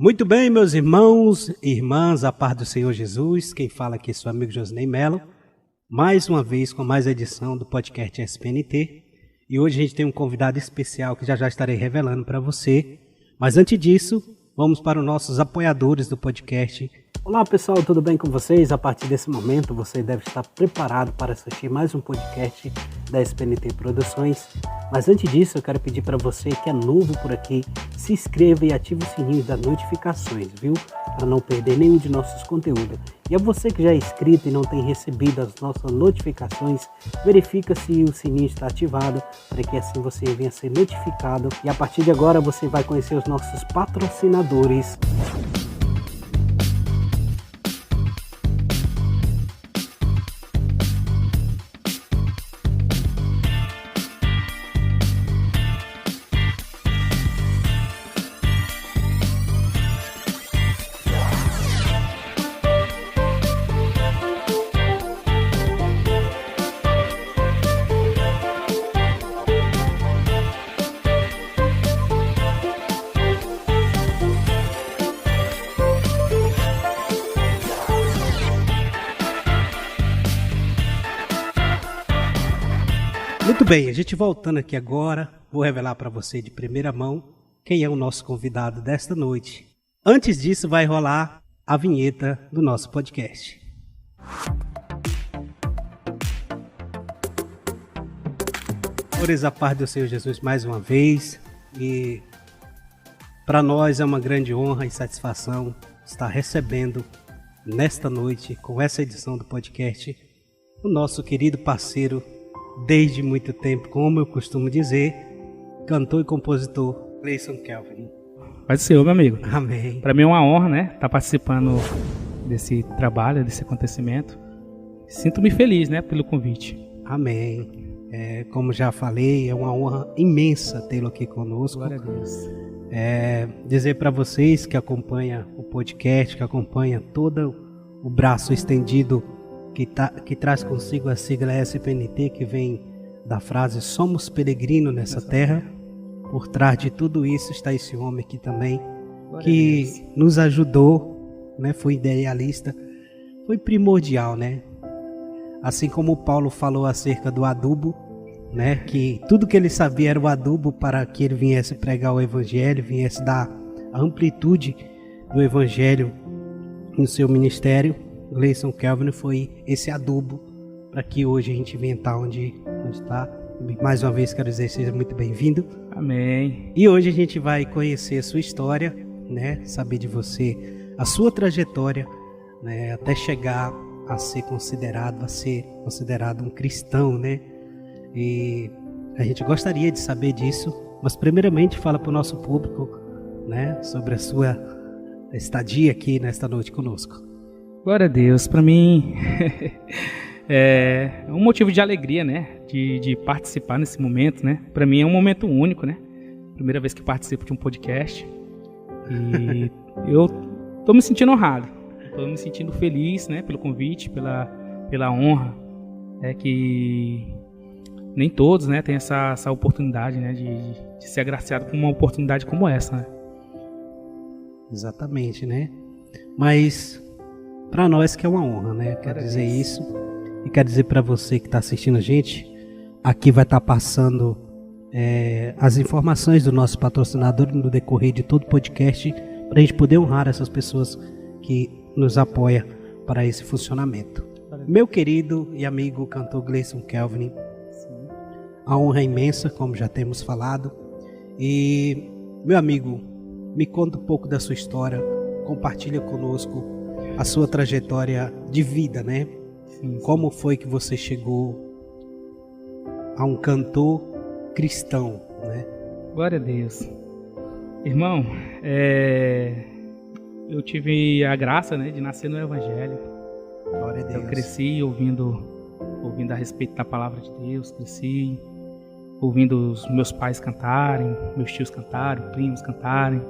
Muito bem, meus irmãos e irmãs, a paz do Senhor Jesus, quem fala aqui é seu amigo Josinei Melo, mais uma vez com mais edição do podcast SPNT, e hoje a gente tem um convidado especial que já estarei revelando para você, mas antes disso, vamos para os nossos apoiadores do podcast. Olá pessoal, tudo bem com vocês? A partir desse momento você deve estar preparado para assistir mais um podcast da SPNT Produções. Mas antes disso eu quero pedir para você que é novo por aqui, se inscreva e ative o sininho das notificações, viu? Para não perder nenhum de nossos conteúdos. E a você que já é inscrito e não tem recebido as nossas notificações, verifica se o sininho está ativado, para que assim você venha ser notificado. E a partir de agora você vai conhecer os nossos patrocinadores. Muito bem, a gente voltando aqui agora, vou revelar para você de primeira mão quem é o nosso convidado desta noite. Antes disso, vai rolar a vinheta do nosso podcast. Flores a paz do Senhor Jesus mais uma vez, e para nós é uma grande honra e satisfação estar recebendo nesta noite, com essa edição do podcast, o nosso querido parceiro desde muito tempo, como eu costumo dizer, cantor e compositor Gleison Kelvin. Pode ser, meu amigo. Amém. Para mim é uma honra, né, estar participando desse trabalho, desse acontecimento. Sinto-me feliz, né, pelo convite. Amém. Como já falei, é uma honra imensa tê-lo aqui conosco. Glória a Deus. Dizer para vocês que acompanham o podcast, que acompanham todo o braço estendido que traz consigo a sigla SPNT, que vem da frase "Somos peregrinos nessa terra". Por trás de tudo isso está esse homem aqui também, que nos ajudou, né? Foi idealista, foi primordial, né? Assim como o Paulo falou acerca do adubo, né? Que tudo que ele sabia era o adubo para que ele viesse pregar o evangelho, viesse dar a amplitude do evangelho no seu ministério. Gleison Kelvin foi esse adubo para que hoje a gente venha estar onde está. Mais uma vez quero dizer, seja muito bem-vindo. Amém. E hoje a gente vai conhecer a sua história, né? Saber de você, a sua trajetória, né? Até chegar a ser considerado um cristão, né? E a gente gostaria de saber disso, mas primeiramente fala para o nosso público, né? Sobre a sua estadia aqui nesta noite conosco. Glória a Deus, para mim é um motivo de alegria, né, de participar nesse momento, né. Para mim é um momento único, né, primeira vez que participo de um podcast e eu tô me sentindo honrado, tô me sentindo feliz, né, pelo convite, pela honra, que nem todos, né, têm essa oportunidade, né, de ser agraciado com uma oportunidade como essa, né. Exatamente, né, mas para nós que é uma honra, né? Quero dizer isso. E quero dizer para você que está assistindo a gente, aqui vai estar passando as informações do nosso patrocinador no decorrer de todo o podcast, para a gente poder honrar essas pessoas que nos apoiam para esse funcionamento. Meu querido e amigo cantor Gleison Kelvin, a honra é imensa, como já temos falado. E, meu amigo, me conta um pouco da sua história, compartilha conosco a sua trajetória de vida, né? Sim. Como foi que você chegou a um cantor cristão, né? Glória a Deus. Irmão, eu tive a graça, né, de nascer no Evangelho. Glória a Deus. Eu cresci ouvindo a respeito da palavra de Deus, cresci ouvindo os meus pais cantarem, meus tios cantarem, primos cantarem.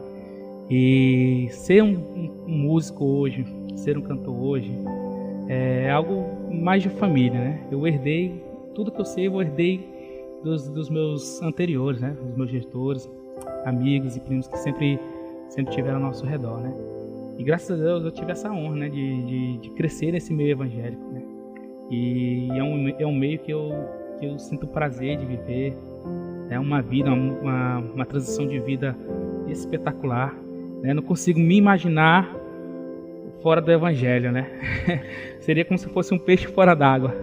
E ser um músico hoje, ser um cantor hoje, é algo mais de família, né? Eu herdei tudo que eu sei, eu herdei dos meus anteriores, né? Dos meus gestores, amigos e primos que sempre sempre estiveram ao nosso redor, né? E graças a Deus eu tive essa honra, né, de crescer nesse meio evangélico, né? E é um meio que eu sinto prazer de viver. É uma vida, uma transição de vida espetacular, né? Não consigo me imaginar fora do evangelho, né? Seria como se fosse um peixe fora d'água.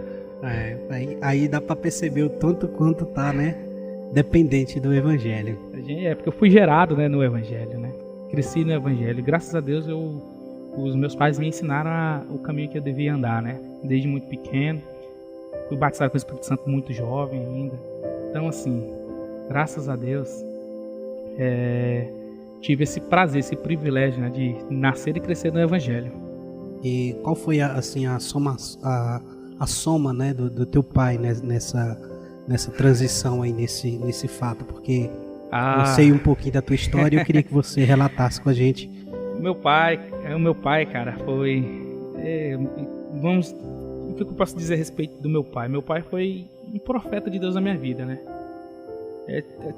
Aí dá para perceber o tanto quanto tá, né, dependente do evangelho. Porque eu fui gerado, né, no evangelho, né? Cresci no evangelho. Graças a Deus os meus pais me ensinaram o caminho que eu devia andar, né? Desde muito pequeno. Fui batizado com o Espírito Santo muito jovem ainda. Então, assim, graças a Deus, tive esse prazer, esse privilégio, né, de nascer e crescer no evangelho. E qual foi a soma, né, do teu pai, né, nessa transição aí, nesse fato? Porque eu sei um pouquinho da tua história e eu queria que você relatasse com a gente. O meu pai, cara, foi... o que eu posso dizer a respeito do meu pai? Meu pai foi um profeta de Deus na minha vida, né?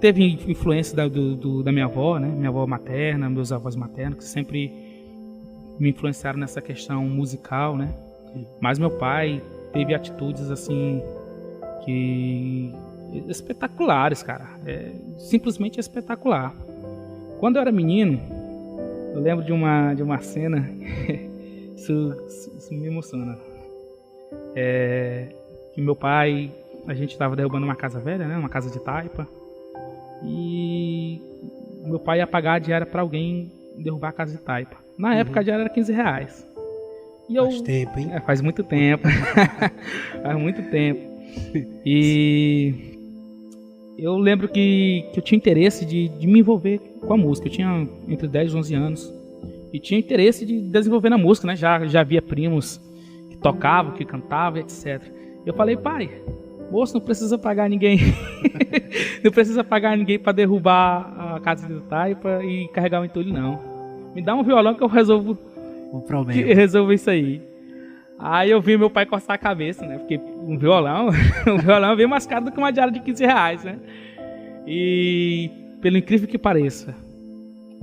Teve influência da minha avó, né? Minha avó materna, meus avós maternos, que sempre me influenciaram nessa questão musical, né? Mas meu pai teve atitudes, assim, espetaculares, cara. Simplesmente espetacular. Quando eu era menino, eu lembro de uma cena, isso me emociona. Que meu pai, a gente estava derrubando uma casa velha, né? Uma casa de taipa. E meu pai ia pagar a diária para alguém derrubar a casa de taipa. Na época a diária era R$15. Faz tempo, hein? Faz muito tempo. Faz muito tempo. E eu lembro que eu tinha interesse de me envolver com a música. Eu tinha entre 10 e 11 anos. E tinha interesse de desenvolver na música, né? Já havia primos que tocavam, que cantavam, etc. Eu falei, pai, moço, não precisa pagar ninguém. Não precisa pagar ninguém para derrubar a casa de taipa e carregar o entulho, não. Me dá um violão que eu resolvo o problema. Resolvo isso aí. Aí eu vi meu pai coçar a cabeça, né? Porque um violão veio mais caro do que uma diária de R$15, né? E pelo incrível que pareça,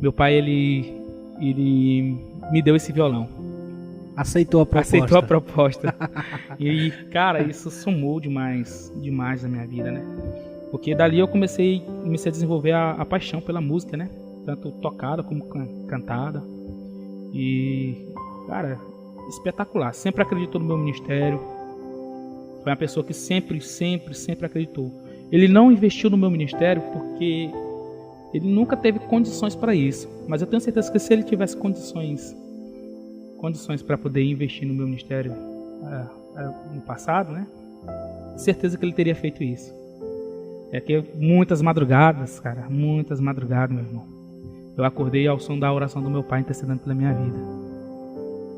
meu pai, ele me deu esse violão. Aceitou a proposta. E, cara, isso somou demais na minha vida, né? Porque dali eu comecei a desenvolver a paixão pela música, né? Tanto tocada como cantada. E, cara, espetacular. Sempre acreditou no meu ministério. Foi uma pessoa que sempre acreditou. Ele não investiu no meu ministério porque ele nunca teve condições para isso. Mas eu tenho certeza que se ele tivesse condições para poder investir no meu ministério no passado, né? Certeza que ele teria feito isso. Que muitas madrugadas, cara, meu irmão. Eu acordei ao som da oração do meu pai intercedendo pela minha vida.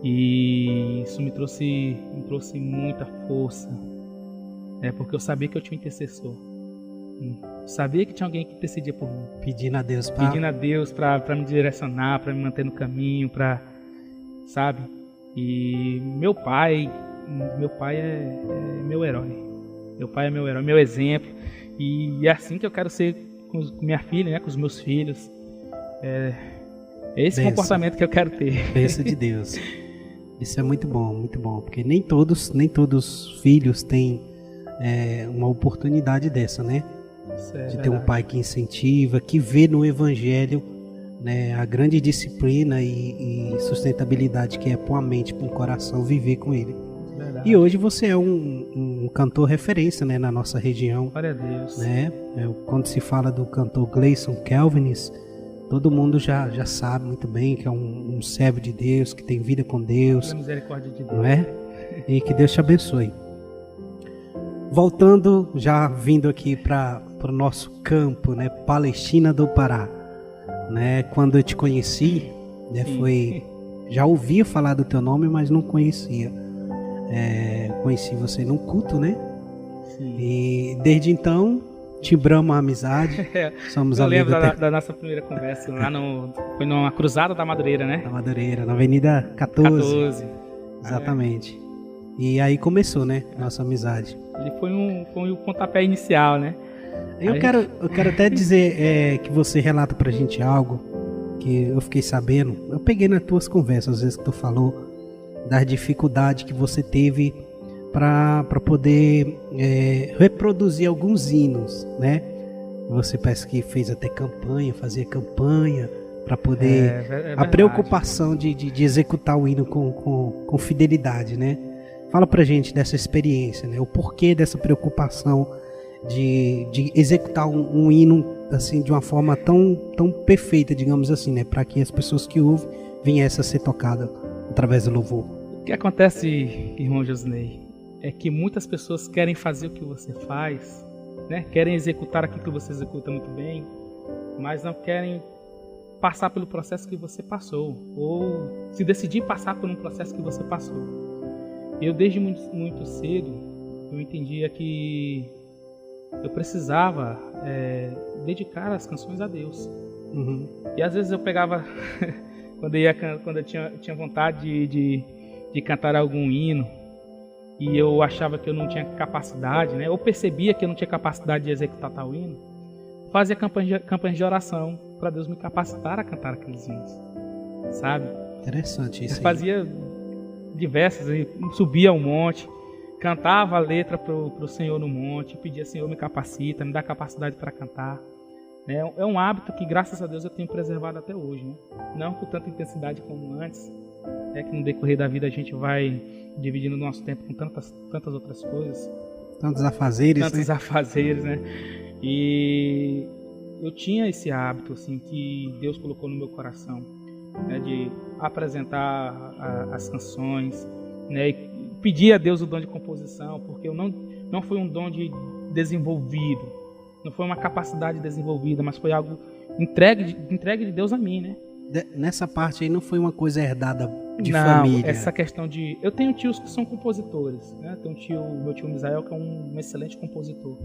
E isso me trouxe muita força. Porque eu sabia que eu tinha um intercessor. Eu sabia que tinha alguém que intercedia por mim. Pedindo a Deus para me direcionar, para me manter no caminho, sabe? E meu pai é meu herói. Meu pai é meu herói, meu exemplo. E é assim que eu quero ser com minha filha, né? Com os meus filhos. É esse comportamento que eu quero ter. Bênção de Deus. Isso é muito bom, porque nem todos os filhos têm uma oportunidade dessa, né? De ter um pai que incentiva, que vê no evangelho, né, a grande disciplina e sustentabilidade que é pôr a mente, pôr o coração, viver com ele. Verdade. E hoje você é um cantor referência, né, na nossa região. Glória a Deus. Né? Quando se fala do cantor Gleison Kelvinis, todo mundo já sabe muito bem que é um servo de Deus, que tem vida com Deus. Pela misericórdia de Deus. Não é? E que Deus te abençoe. Voltando, já vindo aqui para o nosso campo, né, Palestina do Pará. Né, quando eu te conheci, né, já ouvia falar do teu nome, mas não conhecia. Conheci você num culto, né? Sim. E desde então timbramos a amizade. Somos amigos. Eu lembro da nossa primeira conversa lá foi numa cruzada da Madureira, né? Da Madureira, na Avenida 14. Exatamente. E aí começou, né, nossa amizade. Ele foi um pontapé inicial, né? Eu quero até dizer que você relata pra gente algo que eu fiquei sabendo, eu peguei nas tuas conversas, às vezes que tu falou, das dificuldades que você teve para poder reproduzir alguns hinos, né? Você parece que fez até campanha, fazia campanha para poder... a preocupação de executar o hino com fidelidade, né? Fala pra gente dessa experiência, né? O porquê dessa preocupação de executar um hino assim, de uma forma tão perfeita, digamos assim, né? Para que as pessoas que ouvem viessem a ser tocadas através do louvor. O que acontece, irmão Josney, é que muitas pessoas querem fazer o que você faz, né? Querem executar aquilo que você executa muito bem, mas não querem passar pelo processo que você passou, ou se decidir passar por um processo que você passou. Eu, desde muito cedo, eu entendia que eu precisava dedicar as canções a Deus. Uhum. E às vezes eu pegava, quando eu tinha vontade de cantar algum hino, e eu achava que eu não tinha capacidade, né? Ou percebia que eu não tinha capacidade de executar tal hino, fazia campanhas de oração para Deus me capacitar a cantar aqueles hinos, sabe? Interessante isso. Eu fazia diversas, subia ao monte, cantava a letra pro Senhor no monte, pedia: Senhor, me capacita, me dá capacidade para cantar. É um hábito que, graças a Deus, eu tenho preservado até hoje, né? Não com tanta intensidade como antes, que no decorrer da vida a gente vai dividindo o nosso tempo com tantas outras coisas. Tantos afazeres, né? E eu tinha esse hábito, assim, que Deus colocou no meu coração, né, de apresentar as canções, né, e pedir a Deus o dom de composição, porque eu não foi um dom desenvolvido, não foi uma capacidade desenvolvida, mas foi algo entregue de Deus a mim, né? Nessa parte aí não foi uma coisa herdada de família? Não, essa questão de... Eu tenho tios que são compositores, né? Tem meu tio Misael, que é um excelente compositor.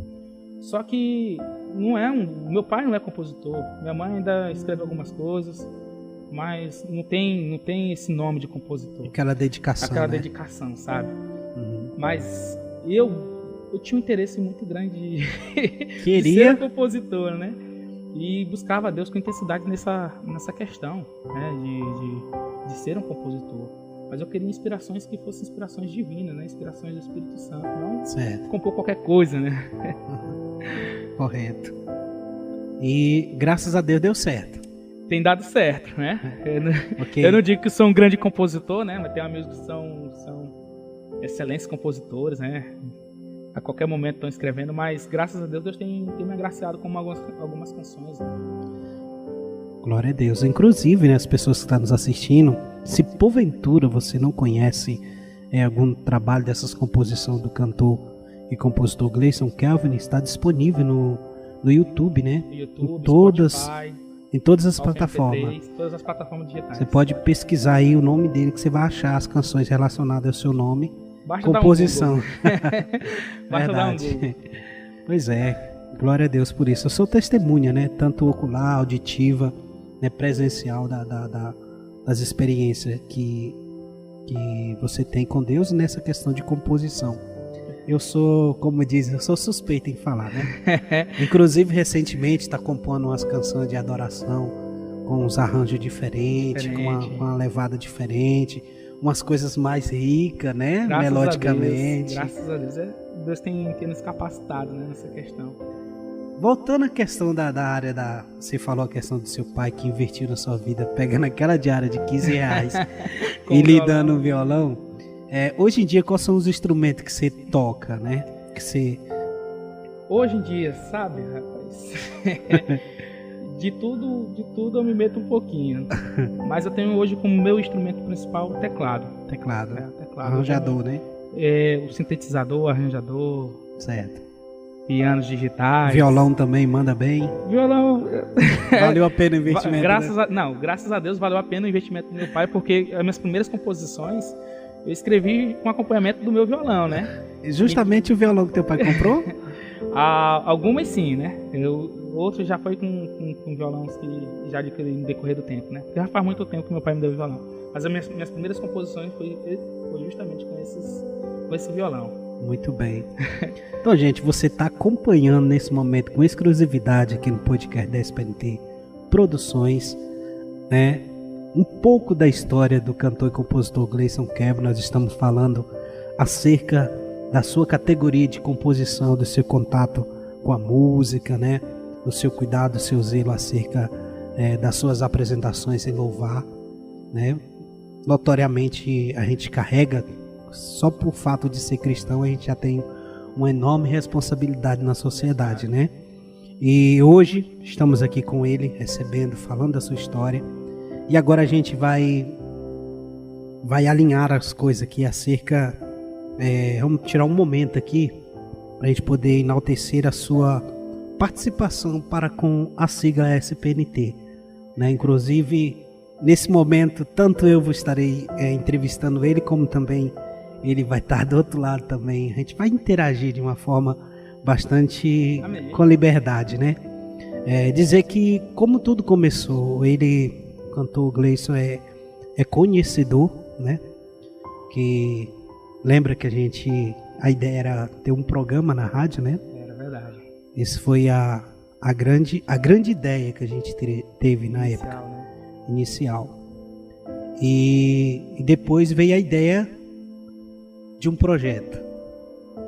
Só que meu pai não é compositor, minha mãe ainda escreve algumas coisas, mas não tem esse nome de compositor. Aquela dedicação, né? Dedicação, sabe? Uhum. Mas eu tinha um interesse muito grande de ser compositor, né? E buscava a Deus com intensidade nessa questão, né? De ser um compositor. Mas eu queria inspirações que fossem inspirações divinas, né? Inspirações do Espírito Santo, não compor qualquer coisa, né? Correto. E graças a Deus deu certo. Tem dado certo, né? Eu não digo que sou um grande compositor, né? Mas tem amigos que são excelentes compositores, né? A qualquer momento estão escrevendo, mas graças a Deus, Deus tem me agraciado com algumas canções. Né? Glória a Deus. Inclusive, né, as pessoas que estão nos assistindo, se porventura você não conhece algum trabalho dessas composições do cantor e compositor Gleison Kelvin, está disponível no YouTube, né? YouTube, Spotify, em todas as plataformas. MP3, todas as plataformas digitais. Você pode pesquisar aí o nome dele, que você vai achar as canções relacionadas ao seu nome. Basta composição. Basta dar um Google. Pois é, glória a Deus por isso. Eu sou testemunha, né? Tanto ocular, auditiva, né? Presencial das experiências que você tem com Deus nessa questão de composição. Eu sou, como dizem, eu sou suspeito em falar, né? Inclusive, recentemente, está compondo umas canções de adoração com uns arranjos diferentes, com uma levada diferente, umas coisas mais ricas, né? Graças melodicamente. Graças a Deus. Deus tem nos capacitado, né, nessa questão. Voltando à questão da área Você falou a questão do seu pai que investiu na sua vida, pegando aquela diária de R$15 e lhe dando um violão. Hoje em dia, quais são os instrumentos que você toca, né? Hoje em dia, sabe, rapaz? De tudo eu me meto um pouquinho. Mas eu tenho hoje como meu instrumento principal o teclado. Teclado. Teclado. Arranjador, né? O sintetizador, arranjador. Certo. Pianos digitais. Violão também manda bem. Violão. Valeu a pena o investimento. Graças a Deus valeu a pena o investimento do meu pai, porque as minhas primeiras composições eu escrevi com acompanhamento do meu violão, né? Justamente o violão que teu pai comprou? Algumas sim, né? Outros já foi com violões que já adquiri no decorrer do tempo, né? Porque já faz muito tempo que meu pai me deu violão. Mas as minhas primeiras composições foi justamente com esse violão. Muito bem. Então, gente, você está acompanhando nesse momento com exclusividade aqui no podcast da SPNT Produções né, um pouco da história do cantor e compositor Gleison Quebra. Nós estamos falando acerca da sua categoria de composição, do seu contato com a música, né, do seu cuidado, do seu zelo acerca das suas apresentações em louvar, né. Notoriamente a gente carrega, só por fato de ser cristão, a gente já tem uma enorme responsabilidade na sociedade, né? E hoje estamos aqui com ele, recebendo, falando da sua história. E agora a gente vai alinhar as coisas aqui acerca... vamos tirar um momento aqui para a gente poder enaltecer a sua participação para com a sigla SPNT, né? Inclusive, nesse momento, tanto eu estarei entrevistando ele, como também ele vai estar do outro lado também. A gente vai interagir de uma forma bastante com liberdade, né? Dizer que, como tudo começou, ele, o cantor Gleison, é conhecedor, né? Que lembra que a ideia era ter um programa na rádio, né? Era verdade. Isso foi a grande ideia que a gente teve na época. Né? Inicial. E depois veio a ideia de um projeto.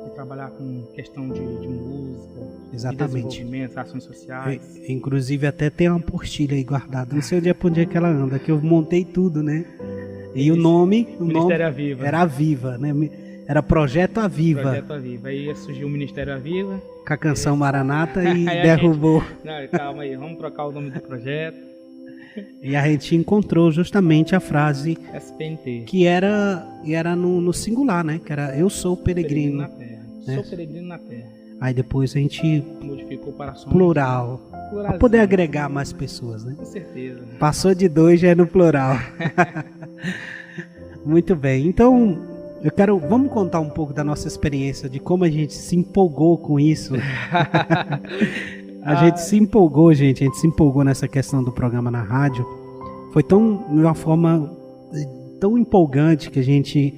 De trabalhar com questão de música, exatamente, de desenvolvimento, ações sociais. Inclusive até tem uma apostila aí guardada. Não sei onde é que ela anda, que eu montei tudo, né? E o nome Aviva. Era Aviva, né? Era Projeto Aviva. Projeto Aviva. Aí surgiu o Ministério Aviva. Com a canção Maranata e derrubou. Não, calma aí, vamos trocar o nome do projeto. E a gente encontrou justamente a frase SPNT, que era no singular, né? Que era eu sou peregrino na terra. Né? Sou peregrino na terra. Aí depois a gente modificou para som plural, para poder agregar mais pessoas, né? Com certeza. Né? Passou de 2, já é no plural. Muito bem. Então, vamos contar um pouco da nossa experiência, de como a gente se empolgou com isso. A gente se empolgou nessa questão do programa na rádio. Foi de uma forma tão empolgante que a gente,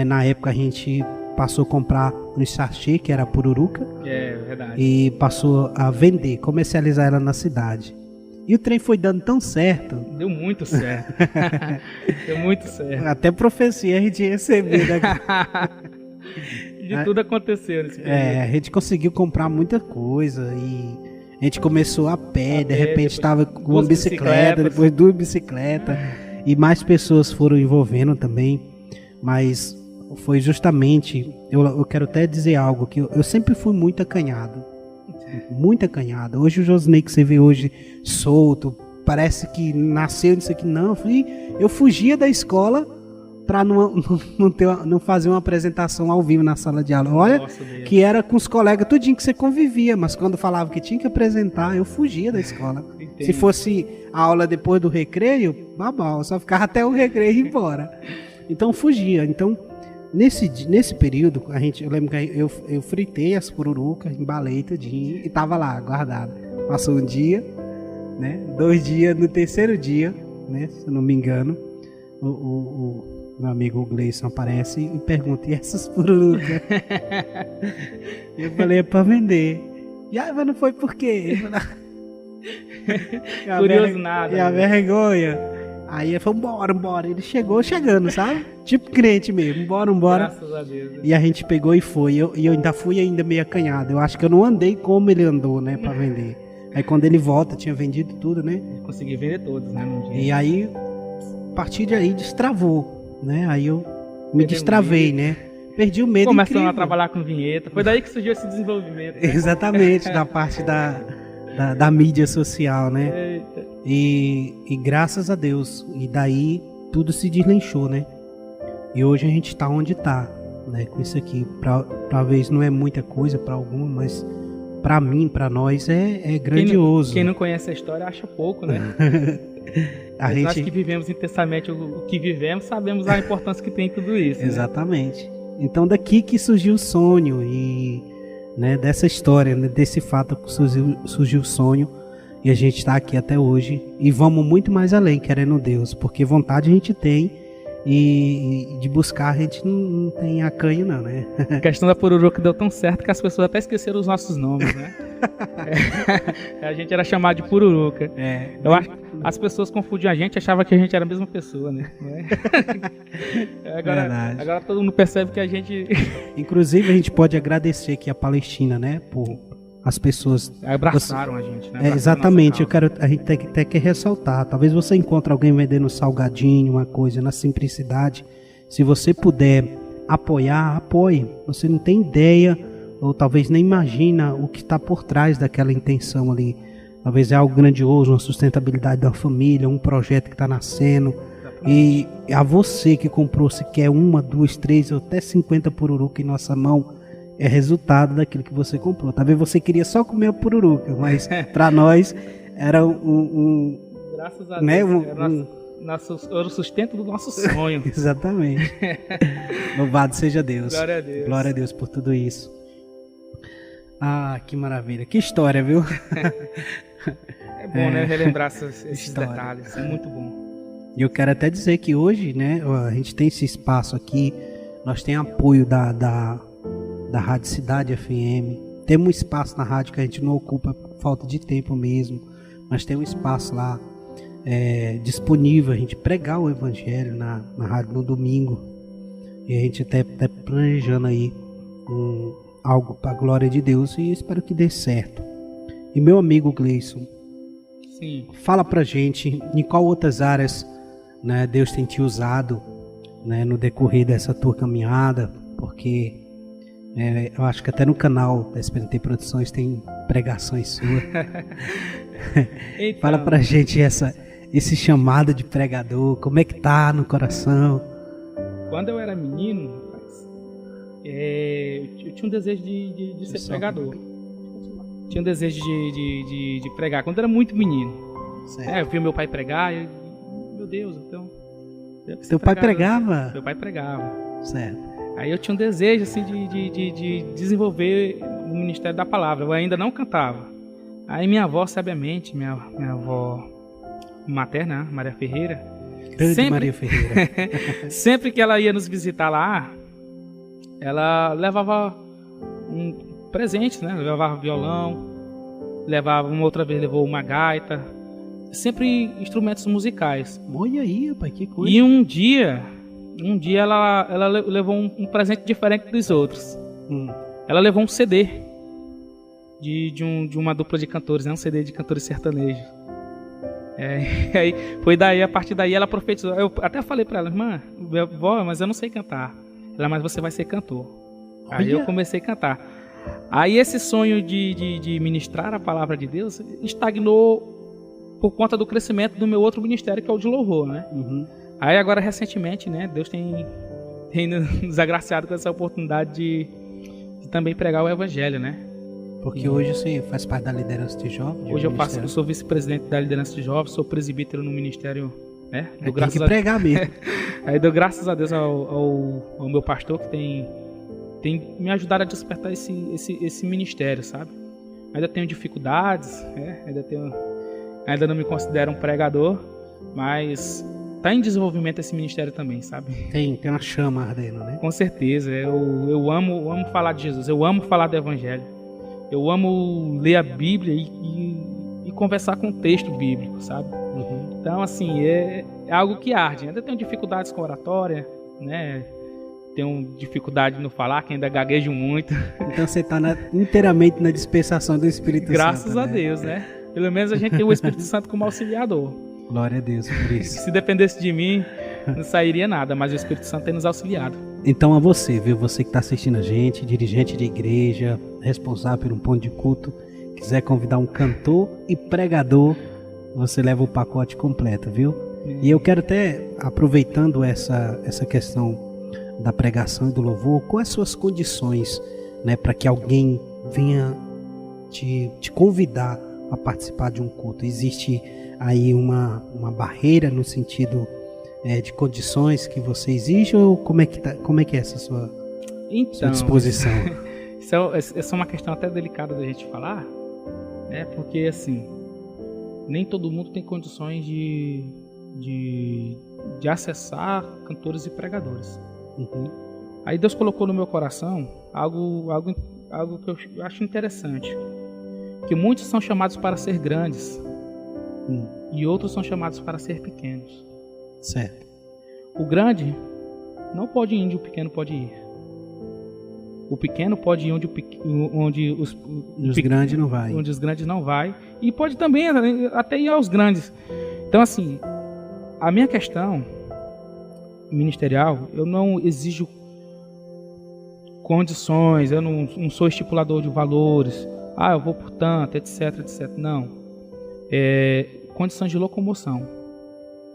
na época, a gente passou a comprar no sachê, que era a pururuca. É verdade. E passou a vender, comercializar ela na cidade. E o trem foi dando tão certo. Deu muito certo. Deu muito certo. Até profecia a gente recebeu, né? De tudo aconteceu nesse período. A gente conseguiu comprar muita coisa e a gente começou a pé, de repente estava com uma bicicleta, depois 2 bicicletas, e mais pessoas foram envolvendo também. Mas foi justamente, eu quero até dizer algo, que eu sempre fui muito acanhado. Muito acanhado. Hoje o Josney que você vê hoje solto, parece que nasceu nisso aqui. Não, eu fugia da escola para não fazer uma apresentação ao vivo na sala de aula. Olha, que era com os colegas, tudinho que você convivia, mas quando falava que tinha que apresentar, eu fugia da escola. Entendi. Se fosse a aula depois do recreio, babau, eu só ficava até o recreio e ir embora. Então fugia. Então, nesse período, eu lembro que eu fritei as pururucas, embalei tudinho e tava lá, guardado. Passou um dia, né? 2 dias, no terceiro dia, né? Se eu não me engano, o meu amigo Gleison aparece e pergunta: e essas pururucas? Eu falei: é pra vender. E aí, mas não foi por quê? Curioso nada. E a vergonha. Aí ele falou: bora. Ele chegando, sabe? Tipo crente mesmo, bora. Graças a Deus. E a gente pegou e foi. E eu ainda fui meio acanhado. Eu acho que eu não andei como ele andou, né, pra vender. Aí quando ele volta, tinha vendido tudo, né? Consegui vender todos, né? Num dia. E aí, a partir de aí, destravou, né? Aí eu me destravei, né? Perdi o medo. Começando a trabalhar com vinheta. Foi daí que surgiu esse desenvolvimento. Né? Exatamente, da parte da mídia social, né? Eita. E graças a Deus, e daí tudo se deslanchou, né? E hoje a gente tá onde tá, né? Com isso aqui, talvez não é muita coisa para alguns, mas para mim, para nós é grandioso. Quem não conhece a história acha pouco, né? Nós que vivemos intensamente o que vivemos, sabemos a importância que tem tudo isso. Exatamente. Né? Então daqui que surgiu o sonho e, né, dessa história, né, desse fato surgiu o sonho. E a gente está aqui até hoje e vamos muito mais além, querendo Deus, porque vontade a gente tem e de buscar a gente não tem acanho não, né? A questão da pururuca deu tão certo que as pessoas até esqueceram os nossos nomes, né? A gente era chamado de pururuca. Eu acho que as pessoas confundiam a gente, achavam que a gente era a mesma pessoa, né? Agora todo mundo percebe que a gente... Inclusive, a gente pode agradecer aqui a Palestina, né? Por as pessoas... Abraçaram a gente, né? Exatamente, a gente tem que ressaltar. Talvez você encontre alguém vendendo um salgadinho, uma coisa, na simplicidade. Se você puder apoiar, apoie. Você não tem ideia, ou talvez nem imagina o que está por trás daquela intenção ali. Talvez é algo grandioso, uma sustentabilidade da família, um projeto que está nascendo. E a você que comprou sequer 1, 2, 3 ou até 50 pururuca em nossa mão, é resultado daquilo que você comprou. Talvez você queria só comer a pururuca, mas para nós era graças a né, Deus, era o sustento do nosso sonho. Exatamente. Louvado seja Deus. Glória a Deus. Glória a Deus por tudo isso. Ah, que maravilha. Que história, viu? É bom, né? Relembrar esses detalhes. É muito bom. E eu quero até dizer que hoje, né, a gente tem esse espaço aqui. Nós temos apoio da Rádio Cidade FM. Temos um espaço na rádio que a gente não ocupa por falta de tempo mesmo. Mas tem um espaço lá disponível a gente pregar o evangelho na rádio no domingo. E a gente até planejando aí algo para a glória de Deus e espero que dê certo. E meu amigo Gleison, sim, fala pra gente em qual outras áreas, né, Deus tem te usado, né, no decorrer dessa tua caminhada, porque eu acho que até no canal da SPNT Produções tem pregações suas. Então, fala pra gente esse chamado de pregador, como é que tá no coração? Quando eu era menino, eu tinha um desejo de ser pregador. Tinha um desejo de pregar quando eu era muito menino. Eu vi meu pai pregar e meu Deus, então... Teu pai pregava? Meu pai pregava. Certo. Aí eu tinha um desejo assim, de desenvolver o ministério da palavra. Eu ainda não cantava. Aí minha avó, sabiamente, minha avó materna, Maria Ferreira... Maria Ferreira. Sempre que ela ia nos visitar lá, ela levava presentes, né? Levava violão, uma outra vez levou uma gaita, sempre instrumentos musicais. Olha aí, rapaz, que coisa. E um dia ela levou um presente diferente dos outros. Ela levou um CD de uma dupla de cantores, né? Um CD de cantores sertanejos. Aí foi daí, a partir daí ela profetizou. Eu até falei pra ela, irmã, vó, mas eu não sei cantar. Ela, mas você vai ser cantor. Aí eu comecei a cantar. Aí esse sonho de ministrar a palavra de Deus estagnou por conta do crescimento do meu outro ministério, que é o de louvor, né? Aí agora, recentemente, né, Deus tem nos agraciado com essa oportunidade de também pregar o evangelho, né? Porque hoje você faz parte da liderança de jovens? Hoje eu sou vice-presidente da liderança de jovens, sou presbítero no ministério, né? Tem que pregar mesmo. Aí dou graças a Deus ao meu pastor que tem me ajudado a despertar esse ministério, sabe? Ainda tenho dificuldades, ainda não me considero um pregador, mas tá em desenvolvimento esse ministério também, sabe? Tem uma chama ardendo, né? Com certeza, eu amo falar de Jesus, eu amo falar do evangelho. Eu amo ler a Bíblia e conversar com o texto bíblico, sabe? Então, assim, é algo que arde. Ainda tenho dificuldades com oratória, né? Tenho dificuldade no falar, que ainda gaguejo muito. Então você está inteiramente na dispensação do Espírito Santo. Graças a Deus, né? Pelo menos a gente tem o Espírito Santo como auxiliador. Glória a Deus por isso. Se dependesse de mim, não sairia nada, mas o Espírito Santo tem nos auxiliado. Então a você, viu? Você que está assistindo a gente, dirigente de igreja, responsável por um ponto de culto, quiser convidar um cantor e pregador, você leva o pacote completo, viu? E eu quero até, aproveitando essa questão da pregação e do louvor, quais as suas condições, né, para que alguém venha te convidar a participar de um culto? Existe aí uma barreira no sentido de condições que você exige, ou como é que é essa sua disposição? Essa é uma questão até delicada da gente falar, né? Porque assim, nem todo mundo tem condições de acessar cantores e pregadores. Aí Deus colocou no meu coração algo que eu acho interessante. que muitos são chamados para ser grandes e outros são chamados para ser pequenos. Certo. O grande não pode ir onde o pequeno pode ir. O pequeno pode ir onde os grandes não vai. Onde os grandes não vai. E pode também até ir aos grandes. Então, assim, a minha questão ministerial, eu não exijo condições, eu não sou estipulador de valores. Eu vou por tanto, etc, etc. Não. Condições de locomoção.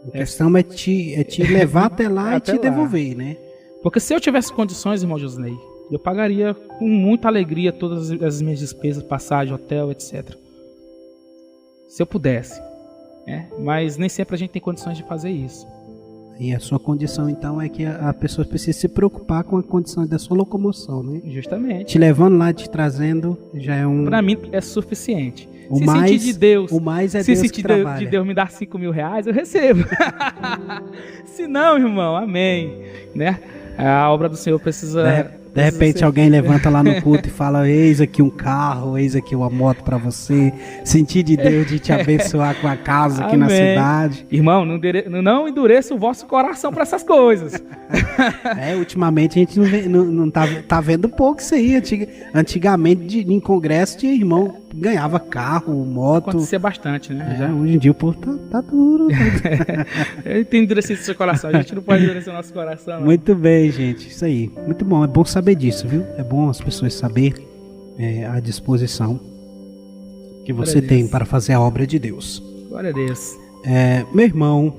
A questão é te levar até lá e te devolver, né? Porque se eu tivesse condições, irmão Josinei, eu pagaria com muita alegria todas as minhas despesas, passagem, hotel, etc. Se eu pudesse. Mas nem sempre a gente tem condições de fazer isso. E a sua condição, então, é que a pessoa precisa se preocupar com a condição da sua locomoção, né? Justamente. Te levando lá, te trazendo, já é um... Para mim, é suficiente. O mais de Deus, o mais é Deus que trabalha. Se sentir de Deus me dar 5 mil reais, eu recebo. Se não, irmão, amém. Né? A obra do Senhor precisa... De repente alguém levanta lá no culto e fala: eis aqui um carro, eis aqui uma moto para você. Sentir de Deus de te abençoar com a casa aqui na cidade. Irmão, não endureça o vosso coração para essas coisas. Ultimamente a gente não tá vendo pouco isso aí. Antigamente em congresso tinha irmão ganhava carro, moto. Acontecia bastante, né? Hoje em dia o povo tá duro. Ele tem endurecido seu coração. A gente não pode endurecer o nosso coração. Não. Muito bem, gente. Isso aí. Muito bom. É bom saber disso, viu? É bom as pessoas saberem a disposição que você tem para fazer a obra de Deus. Glória a Deus. Meu irmão,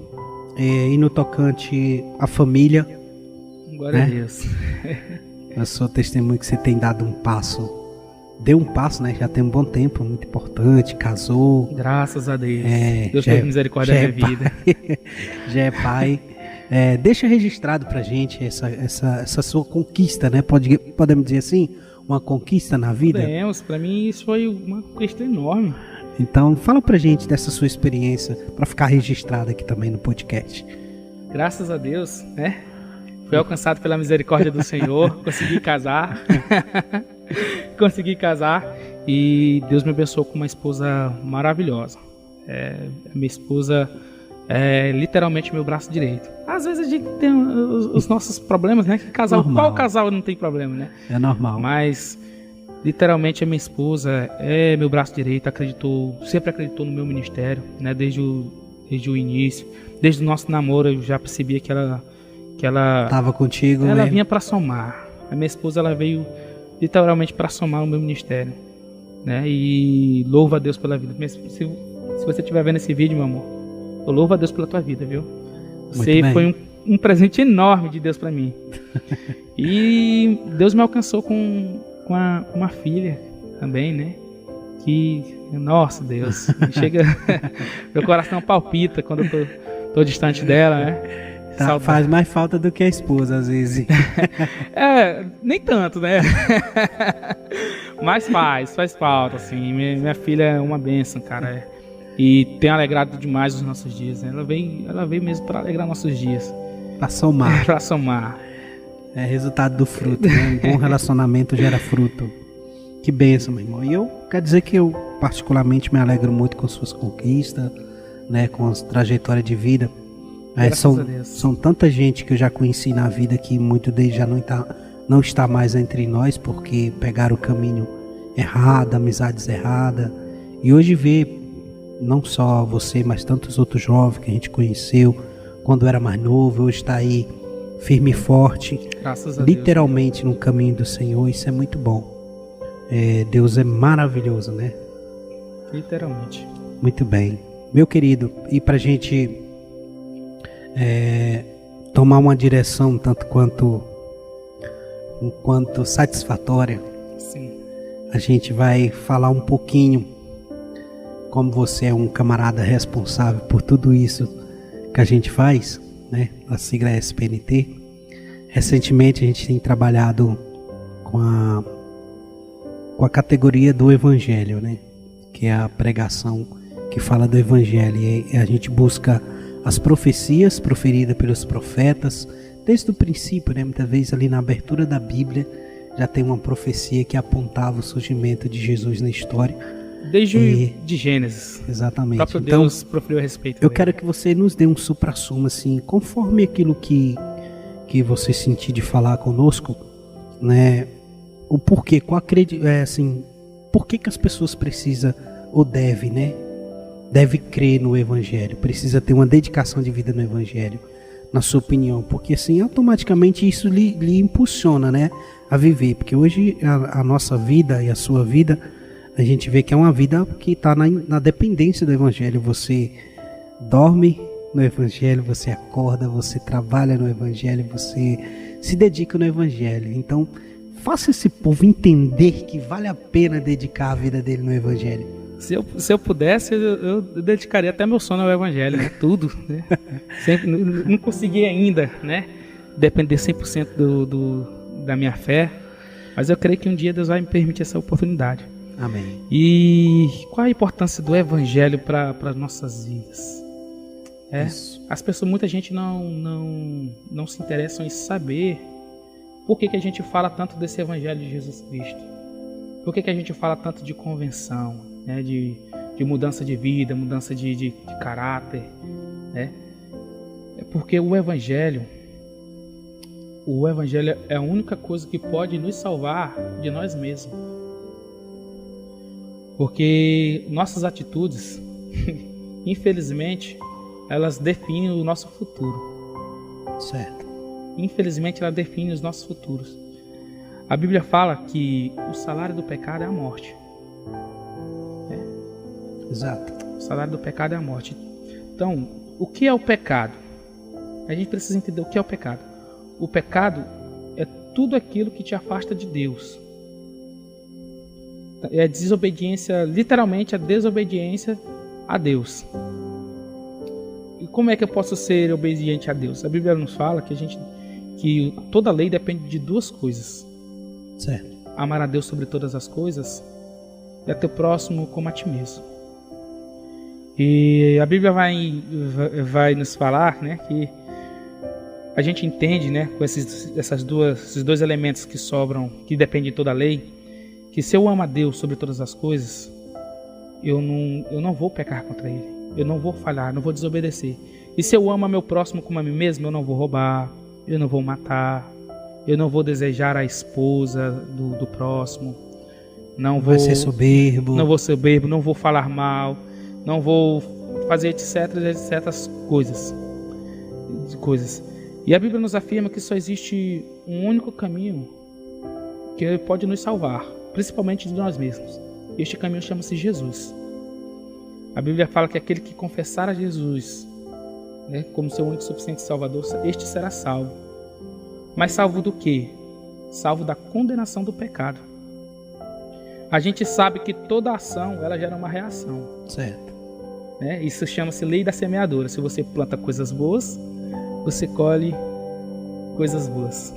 e no tocante à família. Glória a Deus. Eu sou testemunho que você tem dado um passo. Deu um passo, né? Já tem um bom tempo, muito importante, casou. Graças a Deus. Deus teve misericórdia da minha vida. Já é pai. Deixa registrado pra gente essa sua conquista, né? Podemos dizer assim? Uma conquista na vida? Podemos. Pra mim isso foi uma conquista enorme. Então, fala pra gente dessa sua experiência, pra ficar registrado aqui também no podcast. Graças a Deus, né? Fui alcançado pela misericórdia do Senhor, consegui casar. Consegui casar e Deus me abençoou com uma esposa maravilhosa. Minha esposa é literalmente meu braço direito. Às vezes a gente tem os nossos problemas, né? Qual casal não tem problema, né? É normal. Mas literalmente a minha esposa é meu braço direito, sempre acreditou no meu ministério, né? Desde o início, desde o nosso namoro eu já percebia que ela estava contigo. Ela vinha para somar. A minha esposa ela veio literalmente para somar o meu ministério, né? E louvo a Deus pela vida. Se você estiver vendo esse vídeo, meu amor, eu louvo a Deus pela tua vida, viu? Você foi um presente enorme de Deus para mim. E Deus me alcançou com uma filha também, né? Que, nossa Deus, chega, meu coração palpita quando eu tô distante dela, né? Faz mais falta do que a esposa, às vezes. Nem tanto, né? Mas faz falta, assim. Minha filha é uma bênção, cara. E tem alegrado demais os nossos dias, né? Ela veio mesmo para alegrar nossos dias. Para somar. Para somar. É resultado do fruto, né? Um bom relacionamento gera fruto. Que bênção, meu irmão. E eu quero dizer que eu particularmente me alegro muito com suas conquistas, né? Com a trajetória de vida. São tanta gente que eu já conheci na vida que muito deles já não está mais entre nós porque pegaram o caminho errado, amizades erradas. E hoje ver não só você, mas tantos outros jovens que a gente conheceu quando era mais novo, hoje está aí firme e forte, literalmente no caminho do Senhor. Isso é muito bom. Deus é maravilhoso, né? Literalmente. Muito bem. Meu querido, e pra gente tomar uma direção tanto quanto satisfatória, sim, a gente vai falar um pouquinho como você é um camarada responsável por tudo isso que a gente faz, né? A sigla é SPNT. Recentemente a gente tem trabalhado com a categoria do Evangelho, né? Que é a pregação que fala do Evangelho, e a gente busca as profecias proferidas pelos profetas desde o princípio, né? Muitas vezes ali na abertura da Bíblia já tem uma profecia que apontava o surgimento de Jesus na história, Desde de Gênesis. Exatamente. O próprio Deus proferiu a respeito. Eu quero que você nos dê um supra-sumo, assim, conforme aquilo que você sentir de falar conosco, né? O porquê, por que as pessoas precisam ou devem, né? Deve crer no Evangelho, precisa ter uma dedicação de vida no Evangelho, na sua opinião, porque assim, automaticamente isso lhe impulsiona, né, a viver, porque hoje a nossa vida e a sua vida, a gente vê que é uma vida que está na dependência do Evangelho. Você dorme no Evangelho, você acorda, você trabalha no Evangelho, você se dedica no Evangelho. Então, faça esse povo entender que vale a pena dedicar a vida dele no Evangelho. Se eu pudesse, eu dedicaria até meu sono ao Evangelho, né? Tudo, né? Sempre, não consegui ainda, né? Depender 100% da minha fé, mas eu creio que um dia Deus vai me permitir essa oportunidade. Amém. E qual a importância do Evangelho para as nossas vidas? As pessoas, muita gente não se interessam em saber por que a gente fala tanto desse Evangelho de Jesus Cristo. Por que a gente fala tanto de convenção, né? De mudança de vida, mudança de caráter, né? É porque o Evangelho é a única coisa que pode nos salvar de nós mesmos. Porque nossas atitudes, infelizmente, elas definem o nosso futuro. Certo. Infelizmente, ela define os nossos futuros. A Bíblia fala que o salário do pecado é a morte. Exato. O salário do pecado é a morte. Então, o que é o pecado? A gente precisa entender o que é o pecado. O pecado é tudo aquilo que te afasta de Deus. É a desobediência, literalmente a desobediência a Deus. E como é que eu posso ser obediente a Deus? A Bíblia nos fala que toda lei depende de duas coisas. Certo. Amar a Deus sobre todas as coisas e a teu próximo como a ti mesmo. E a Bíblia vai nos falar, né, que a gente entende, né, com esses dois elementos que sobram, que dependem de toda a lei, que se eu amo a Deus sobre todas as coisas, eu não vou pecar contra Ele, eu não vou falhar, não vou desobedecer. E se eu amo a meu próximo como a mim mesmo, eu não vou roubar, eu não vou matar, eu não vou desejar a esposa do próximo, não vou ser soberbo, não vou falar mal, não vou fazer etc coisas. E a Bíblia nos afirma que só existe um único caminho que pode nos salvar, principalmente de nós mesmos. Este caminho chama-se Jesus. A Bíblia fala que aquele que confessar a Jesus, né, como seu único e suficiente Salvador, este será salvo. Mas salvo do quê? Salvo da condenação do pecado. A gente sabe que toda ação ela gera uma reação. Certo. Né? Isso chama-se lei da semeadura. Se você planta coisas boas, você colhe coisas boas.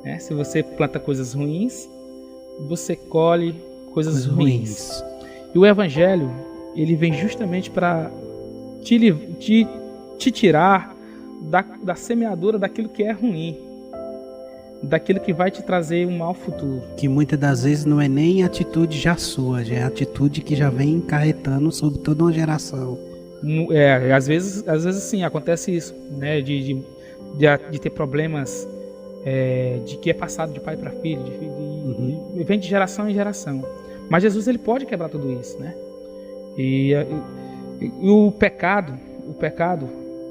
Né? Se você planta coisas ruins, você colhe coisas ruins. E o Evangelho, ele vem justamente para te tirar da semeadura daquilo que é ruim, daquilo que vai te trazer um mau futuro. Que muitas das vezes não é nem atitude já sua, já é atitude que já vem encarretando sobre toda uma geração. Às vezes sim, acontece isso, né? De ter problemas de que é passado de pai para filho, vem de geração em geração. Mas Jesus, ele pode quebrar tudo isso, né? E o pecado,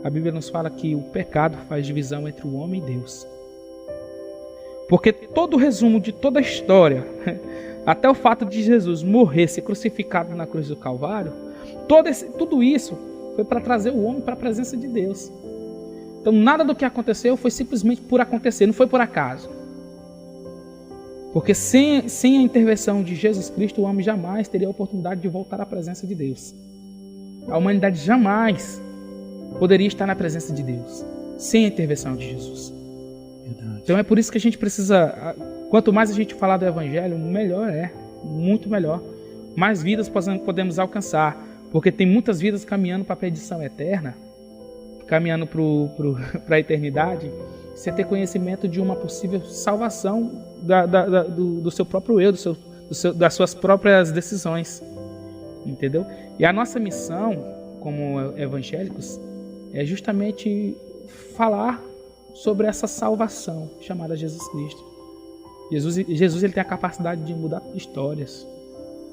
a Bíblia nos fala que o pecado faz divisão entre o homem e Deus. Porque todo o resumo de toda a história, até o fato de Jesus morrer, ser crucificado na cruz do Calvário, tudo isso foi para trazer o homem para a presença de Deus. Então nada do que aconteceu foi simplesmente por acontecer, não foi por acaso. Porque sem a intervenção de Jesus Cristo, o homem jamais teria a oportunidade de voltar à presença de Deus. A humanidade jamais poderia estar na presença de Deus sem a intervenção de Jesus. Verdade. Então é por isso que a gente precisa, quanto mais a gente falar do Evangelho, melhor muito melhor. Mais vidas podemos alcançar, porque tem muitas vidas caminhando para a perdição eterna, caminhando para a eternidade, sem ter conhecimento de uma possível salvação do seu próprio eu, das suas próprias decisões. Entendeu? E a nossa missão, como evangélicos, é justamente falar sobre essa salvação chamada Jesus Cristo. Jesus ele tem a capacidade de mudar histórias,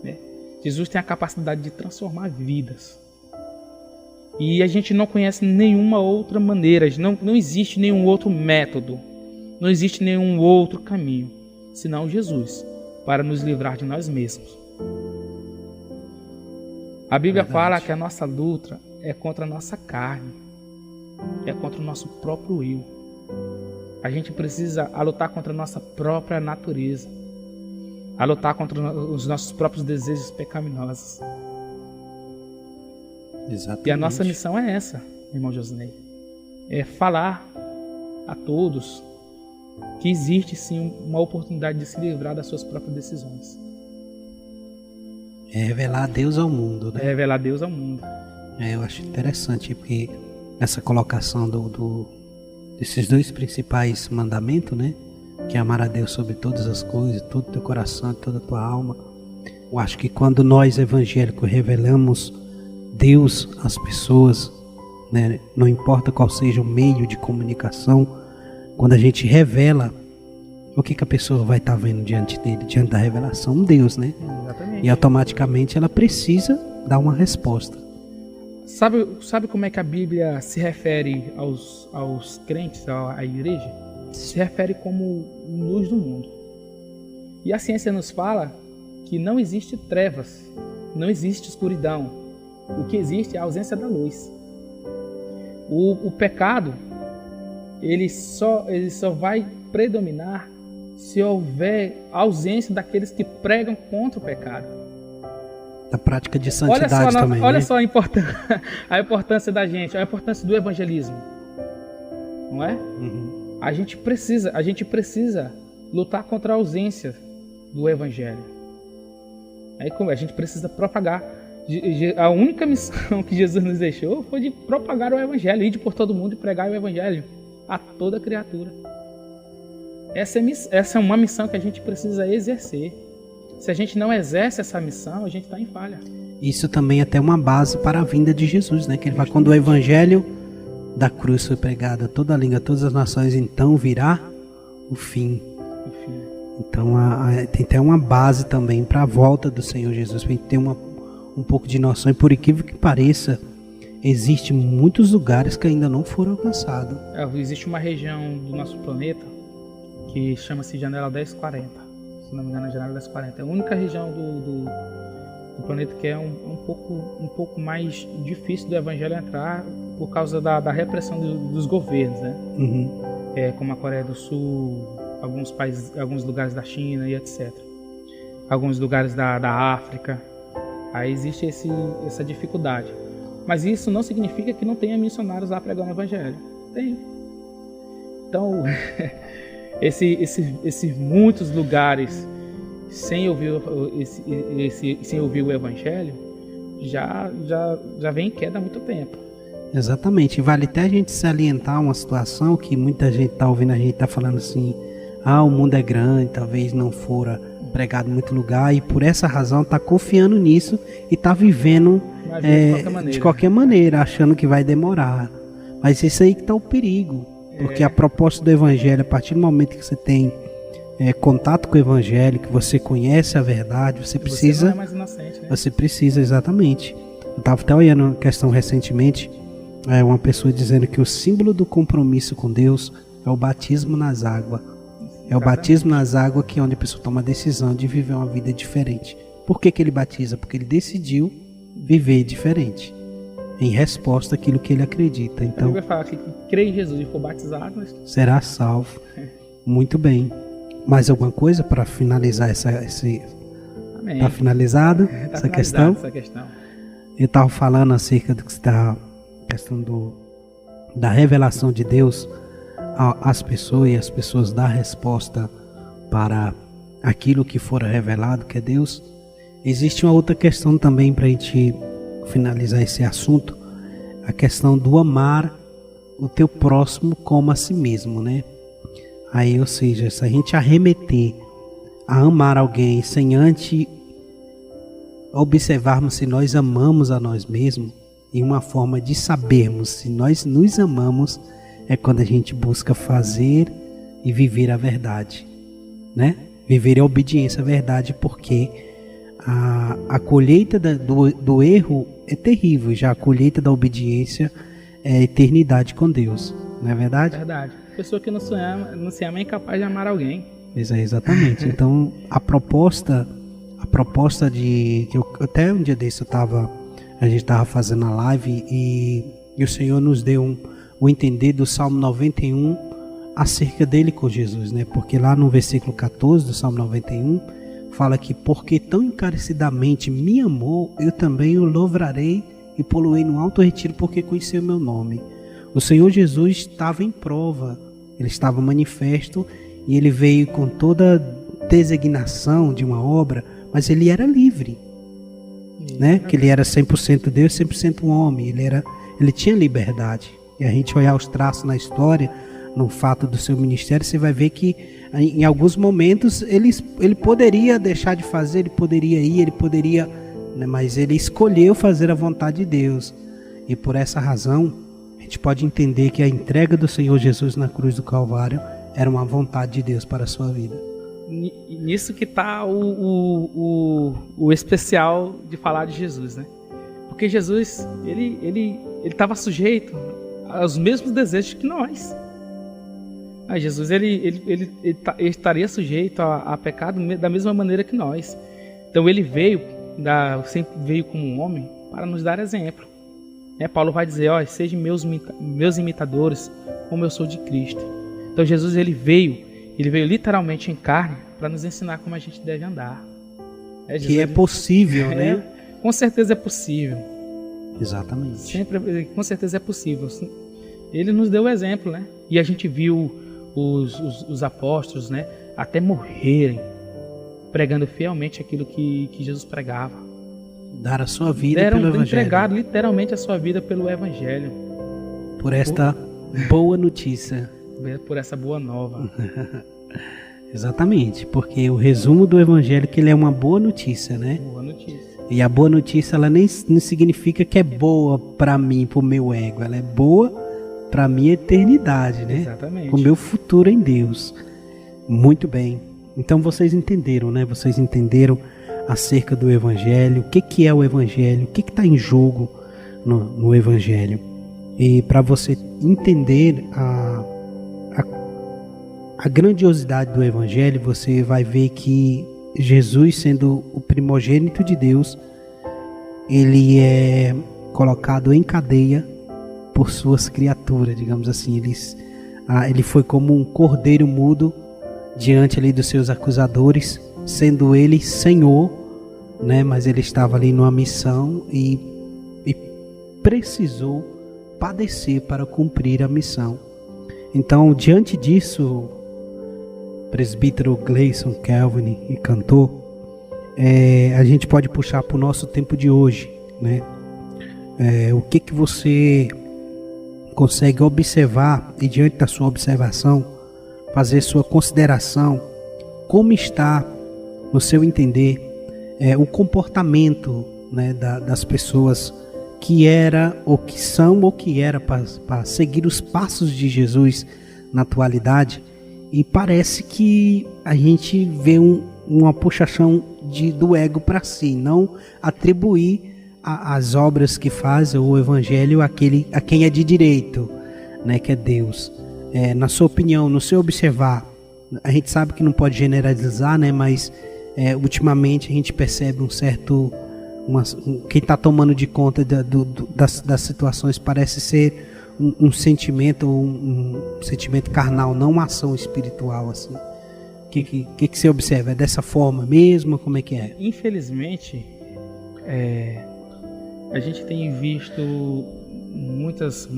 né? Jesus tem a capacidade de transformar vidas. E a gente não conhece nenhuma outra maneira, não existe nenhum outro método, não existe nenhum outro caminho, senão Jesus, para nos livrar de nós mesmos. A Bíblia fala que a nossa luta é contra a nossa carne, é contra o nosso próprio eu. A gente precisa lutar contra a nossa própria natureza, a lutar contra os nossos próprios desejos pecaminosos. Exatamente. E a nossa missão é essa, irmão Josnei, é falar a todos que existe sim uma oportunidade de se livrar das suas próprias decisões. É revelar Deus ao mundo, né? É revelar Deus ao mundo. Eu acho interessante, porque essa colocação desses dois principais mandamentos, né? Que é amar a Deus sobre todas as coisas, todo o teu coração, toda a tua alma. Eu acho que quando nós evangélicos revelamos Deus às pessoas, né? Não importa qual seja o meio de comunicação, quando a gente revela, o que a pessoa vai estar vendo diante dele, diante da revelação? Deus, né? Exatamente. E automaticamente ela precisa dar uma resposta. Sabe como é que a Bíblia se refere aos crentes, à igreja? Se refere como luz do mundo. E a ciência nos fala que não existe trevas, não existe escuridão. O que existe é a ausência da luz. O pecado, ele só vai predominar se houver ausência daqueles que pregam contra o pecado. Da prática de santidade também. Olha né? só a importância da gente, a importância do evangelismo. Não é? Uhum. A gente precisa lutar contra a ausência do evangelho. Aí como a gente precisa propagar. A única missão que Jesus nos deixou foi de propagar o evangelho, ir por todo mundo e pregar o evangelho a toda criatura. Essa é uma missão que a gente precisa exercer. Se a gente não exerce essa missão, a gente está em falha. Isso também é até uma base para a vinda de Jesus, né? Que ele fala, quando o evangelho da cruz foi pregado a toda a língua, a todas as nações, então virá o fim. Então tem até uma base também para a volta do Senhor Jesus, para a gente ter um pouco de noção. E por incrível que pareça, existem muitos lugares que ainda não foram alcançados. Existe uma região do nosso planeta que chama-se Janela 1040. Se não me engano, é Janela 1040. É a única região do planeta que é um pouco mais difícil do evangelho entrar por causa da repressão dos governos, né? Uhum. Como a Coreia do Sul, alguns lugares da China e etc. Alguns lugares da África. Aí existe essa dificuldade. Mas isso não significa que não tenha missionários lá pregando o evangelho. Tem. Então, esses muitos lugares sem ouvir o evangelho já vem em queda há muito tempo. Exatamente. Vale até a gente salientar uma situação que muita gente está ouvindo, a gente está falando assim, o mundo é grande, talvez não fora pregado em muito lugar, e por essa razão está confiando nisso e está vivendo de qualquer maneira, achando que vai demorar. Mas isso aí que está o perigo, porque a proposta do evangelho, a partir do momento que você tem contato com o evangelho, que você conhece a verdade, você precisa... Você não é mais inocente, né? Você precisa, exatamente. Eu estava até olhando uma questão recentemente, uma pessoa dizendo que o símbolo do compromisso com Deus é o batismo nas águas. É o batismo nas águas que é onde a pessoa toma a decisão de viver uma vida diferente. Por que ele batiza? Porque ele decidiu viver diferente, em resposta àquilo que ele acredita. Então, a Bíblia fala que quem crê em Jesus e for batizado será salvo. Muito bem. Mais alguma coisa para finalizar Amém. Está finalizado essa questão? Eu estava falando acerca da questão da revelação de Deus às pessoas, e as pessoas dar resposta para aquilo que for revelado, que é Deus. Existe uma outra questão também para a gente finalizar esse assunto, a questão do amar o teu próximo como a si mesmo, né? Aí, ou seja, se a gente arremeter a amar alguém sem antes observarmos se nós amamos a nós mesmos, e uma forma de sabermos se nós nos amamos é quando a gente busca fazer e viver a verdade, né? Viver a obediência à verdade, porque a colheita do erro é terrível, já a colheita da obediência é a eternidade com Deus, não é verdade? É verdade. Pessoa que não se ama é incapaz de amar alguém. Exatamente. Então a proposta de até um dia desse a gente estava fazendo a live e o Senhor nos deu o entender do Salmo 91 acerca dele com Jesus, né? Porque lá no versículo 14 do Salmo 91 fala que porque tão encarecidamente me amou, eu também o louvarei e poluei no alto retiro porque conheceu o meu nome. O Senhor Jesus estava em prova, ele estava manifesto e ele veio com toda designação de uma obra, mas ele era livre, né? Que ele era 100% Deus, 100% homem, ele tinha liberdade. E a gente olhar os traços na história, no fato do seu ministério, você vai ver que em alguns momentos ele poderia deixar de fazer, ele poderia, né? Mas ele escolheu fazer a vontade de Deus. E por essa razão, a gente pode entender que a entrega do Senhor Jesus na cruz do Calvário era uma vontade de Deus para a sua vida. Nisso que está o especial de falar de Jesus, né? Porque Jesus, ele estava sujeito aos mesmos desejos que nós. Jesus, ele estaria sujeito a pecado da mesma maneira que nós. Então ele sempre veio como um homem para nos dar exemplo. Paulo vai dizer, sejam meus imitadores, como eu sou de Cristo. Então Jesus ele veio literalmente em carne para nos ensinar como a gente deve andar. Que é possível, né? Com certeza é possível. Exatamente. Com certeza é possível. Ele nos deu o exemplo, né? E a gente viu os apóstolos, né, até morrerem pregando fielmente aquilo que Jesus pregava. Dar a sua vida pelo Evangelho. Entregaram literalmente a sua vida pelo Evangelho. Por esta boa notícia. Por essa boa nova. Exatamente, porque o resumo do Evangelho é que ele é uma boa notícia, né? Boa notícia. E a boa notícia, ela nem significa que é boa para mim, para o meu ego. Ela é boa para a minha eternidade, né? Exatamente. O meu futuro em Deus. Muito bem. Então vocês entenderam, né? Vocês entenderam acerca do Evangelho, o que é o Evangelho, o que está em jogo no Evangelho. E para você entender a grandiosidade do Evangelho, você vai ver que Jesus, sendo o primogênito de Deus, ele é colocado em cadeia por suas criaturas, digamos assim. Ele foi como um cordeiro mudo diante ali dos seus acusadores, sendo ele Senhor, né? Mas ele estava ali numa missão e precisou padecer para cumprir a missão. Então, diante disso, presbítero Gleison Calvin e cantor, a gente pode puxar para o nosso tempo de hoje, né? O que você consegue observar e, diante da sua observação, fazer sua consideração, como está, no seu entender, o comportamento, né, das pessoas que era ou que são ou que era para seguir os passos de Jesus na atualidade. E parece que a gente vê uma puxação do ego para si, não atribuir as obras que faz o Evangelho a quem é de direito, né, que é Deus. Na sua opinião, no seu observar, a gente sabe que não pode generalizar, né, mas ultimamente a gente percebe quem está tomando de conta das situações parece ser um sentimento, um sentimento carnal, não uma ação espiritual, assim. O que você observa? É dessa forma mesmo? Como é que é? Infelizmente, a gente tem visto muitas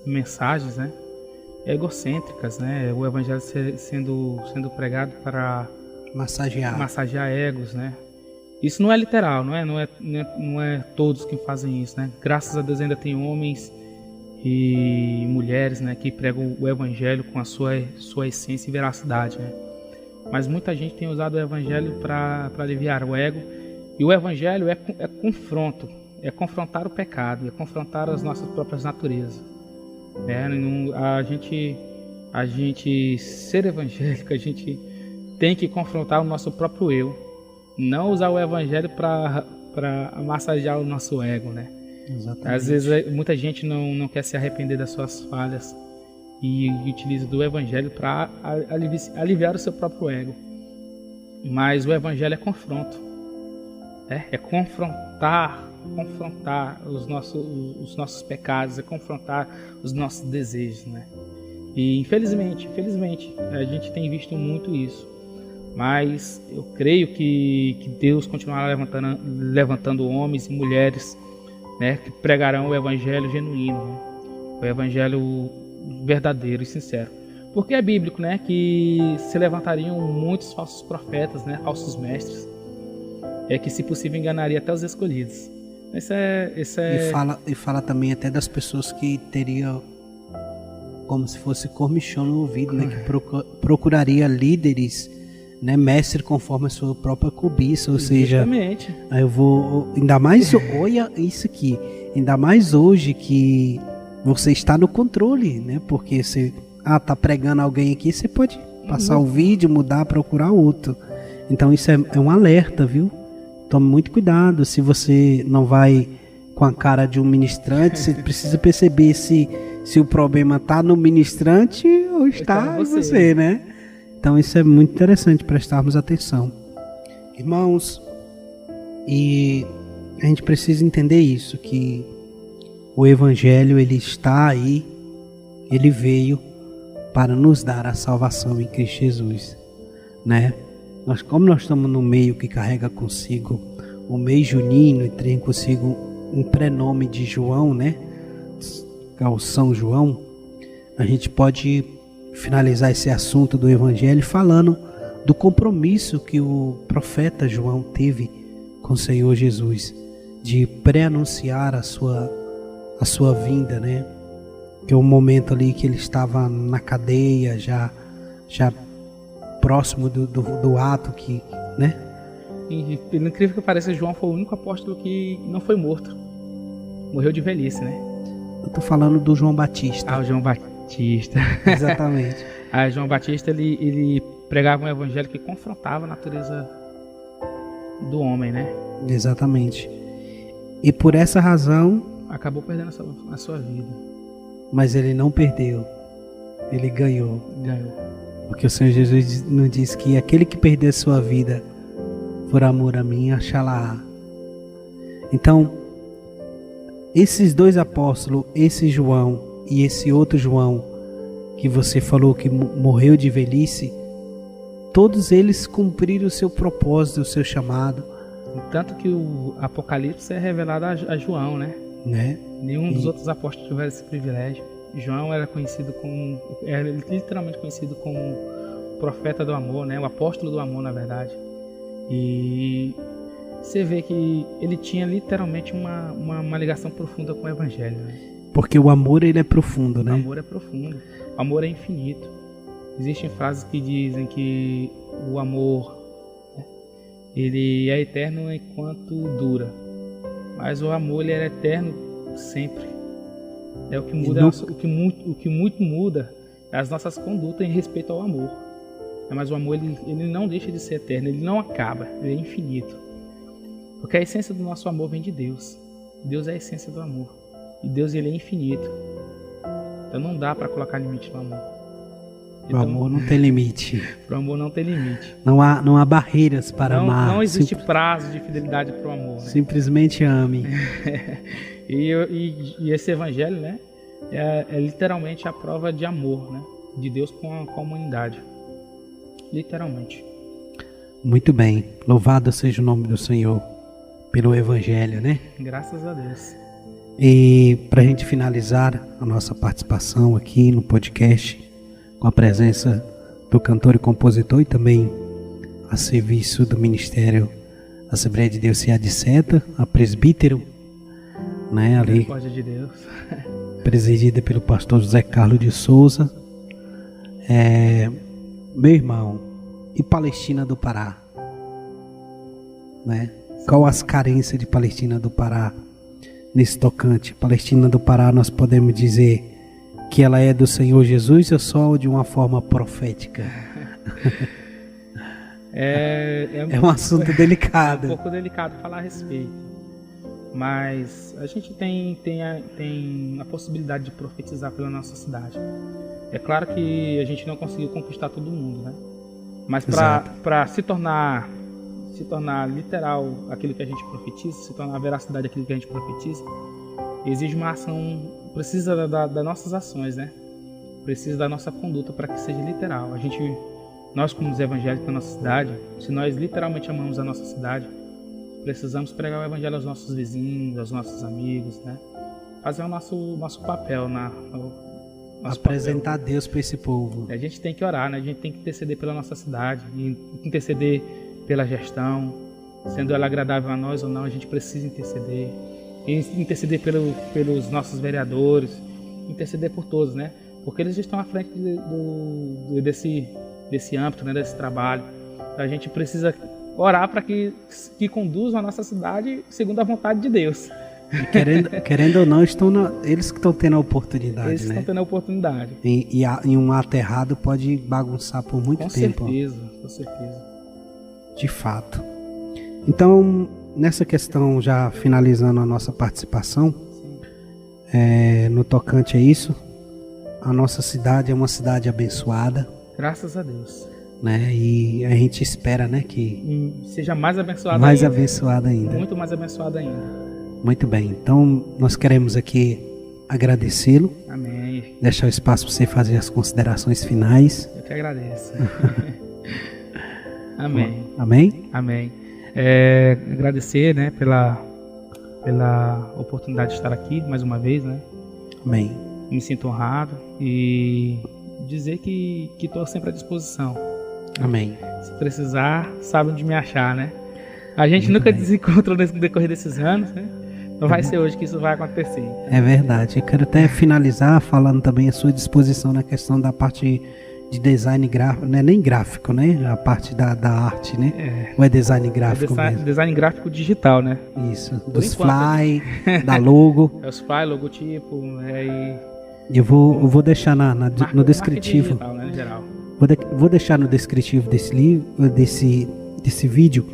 mensagens, né, egocêntricas, né? O Evangelho sendo pregado para massagear egos, né? Isso não é literal, não é todos que fazem isso, né? Graças a Deus ainda tem homens e mulheres, né, que pregam o Evangelho com a sua essência e veracidade, né? Mas muita gente tem usado o Evangelho para aliviar o ego E o Evangelho é confronto, é confrontar o pecado, é confrontar as nossas próprias naturezas. A gente ser evangélico, a gente tem que confrontar o nosso próprio eu, não usar o Evangelho para massagear o nosso ego, né? Exatamente. Às vezes muita gente não quer se arrepender das suas falhas e utiliza do Evangelho para aliviar o seu próprio ego. Mas o Evangelho é confronto, é confrontar os nossos pecados, é confrontar os nossos desejos, né? E infelizmente, a gente tem visto muito isso. Mas eu creio que Deus continuará levantando homens e mulheres, né, que pregarão o Evangelho genuíno, né? O Evangelho verdadeiro e sincero. Porque é bíblico, né, que se levantariam muitos falsos profetas, né, falsos mestres, que se possível enganaria até os escolhidos. E fala também até das pessoas que teriam como se fosse cormichão no ouvido, né, que procuraria líderes, né, mestre conforme a sua própria cobiça, ou Exatamente. Seja, aí eu vou, ainda mais, olha isso aqui, ainda mais hoje que você está no controle, né, porque você tá pregando alguém aqui, você pode passar o vídeo, mudar, procurar outro. Então isso é um alerta, viu? Tome muito cuidado, se você não vai com a cara de um ministrante, você precisa perceber se o problema está no ministrante ou está em você, né? Então isso é muito interessante prestarmos atenção. Irmãos, e a gente precisa entender isso, que o Evangelho ele está aí, ele veio para nos dar a salvação em Cristo Jesus, né? Como nós estamos no meio que carrega consigo o mês junino e tem consigo um prenome de João, né? Que é o São João, a gente pode finalizar esse assunto do Evangelho falando do compromisso que o profeta João teve com o Senhor Jesus, de pré-anunciar a sua vinda, né? Que é o momento ali que ele estava na cadeia, já próximo do ato que, né? E pelo incrível que pareça, João foi o único apóstolo que não foi morto. Morreu de velhice, né? Eu tô falando do João Batista. O João Batista. Exatamente. João Batista, ele pregava um evangelho que confrontava a natureza do homem, né? Exatamente. E por essa razão... acabou perdendo a sua vida. Mas ele não perdeu. Ele ganhou. Porque o Senhor Jesus nos diz que aquele que perder a sua vida por amor a mim, achá-la. Então, esses dois apóstolos, esse João e esse outro João, que você falou que morreu de velhice, todos eles cumpriram o seu propósito, o seu chamado. Tanto que o Apocalipse é revelado a João, né? Nenhum dos outros apóstolos tiveram esse privilégio. João era literalmente conhecido como o profeta do amor, né? O apóstolo do amor, na verdade. E você vê que ele tinha literalmente uma ligação profunda com o Evangelho, né? Porque o amor, ele é profundo, né? O amor é profundo, o amor é infinito. Existem frases que dizem que o amor, ele é eterno enquanto dura, mas o amor, ele é eterno sempre. É o que muda, o que muito muda é as nossas condutas em respeito ao amor. Mas o amor, ele não deixa de ser eterno, ele não acaba, ele é infinito. Porque a essência do nosso amor vem de Deus. Deus é a essência do amor. E Deus, ele é infinito. Então não dá para colocar limite no amor. O amor não tem limite. O amor não tem limite. Não há barreiras para amar. Não existe prazo de fidelidade para o amor, né? Simplesmente ame. E esse evangelho, né, é literalmente a prova de amor, né, de Deus com a humanidade. Literalmente. Muito bem. Louvado seja o nome do Senhor pelo evangelho, né? Graças a Deus. E para a gente finalizar a nossa participação aqui no podcast, com a presença do cantor e compositor e também a serviço do Ministério Assembleia de Deus Cia de Seta, a presbítero, né, ali, de Deus. presidida pelo pastor José Carlos de Souza. Meu irmão, e Palestina do Pará, né? Qual as carências de Palestina do Pará nesse tocante? Palestina do Pará, nós podemos dizer que ela é do Senhor Jesus ou só de uma forma profética? É um assunto delicado. É um pouco delicado falar a respeito. Mas a gente tem a possibilidade de profetizar pela nossa cidade. É claro que a gente não conseguiu conquistar todo mundo, né? Mas para se tornar literal aquilo que a gente profetiza, se tornar a veracidade aquilo que a gente profetiza, exige uma ação, precisa das nossas ações, né? Precisa da nossa conduta para que seja literal. Nós como os evangélicos da nossa cidade, se nós literalmente amamos a nossa cidade, precisamos pregar o evangelho aos nossos vizinhos, aos nossos amigos, né? Fazer o nosso papel apresentar Deus para esse povo. A gente tem que orar, né? A gente tem que interceder pela nossa cidade, interceder pela gestão, sendo ela agradável a nós ou não, a gente precisa interceder. Interceder pelos nossos vereadores, interceder por todos, né? Porque eles estão à frente desse âmbito, né? Desse trabalho. A gente precisa orar para que conduzam a nossa cidade segundo a vontade de Deus. Querendo ou não, eles que estão tendo a oportunidade, eles né? estão tendo a oportunidade. E um ato errado pode bagunçar por muito tempo. Com certeza. De fato. Então, nessa questão, já finalizando a nossa participação, no tocante a isso, a nossa cidade é uma cidade abençoada. Graças a Deus. Né? E a gente espera, né, que seja mais abençoada ainda. Muito mais abençoada ainda. Muito bem. Então, nós queremos aqui agradecê-lo. Amém. Deixar o espaço para você fazer as considerações finais. Eu que agradeço. Amém. Amém? Amém. Agradecer, né, pela oportunidade de estar aqui mais uma vez, né? Amém. Me sinto honrado e dizer que estou sempre à disposição. Amém. Se precisar, sabe onde me achar, né? A gente nunca desencontrou no decorrer desses anos, né? Não vai ser hoje que isso vai acontecer. É verdade. Eu quero até finalizar falando também à sua disposição na questão da parte de design gráfico, não é nem gráfico, né? A parte da arte, né? Ou é design gráfico mesmo? Design gráfico digital, né? Isso. Dos fly, da logo. É os fly, logotipo, Eu vou deixar no descritivo. Digital, né, em geral. Vou deixar no descritivo desse vídeo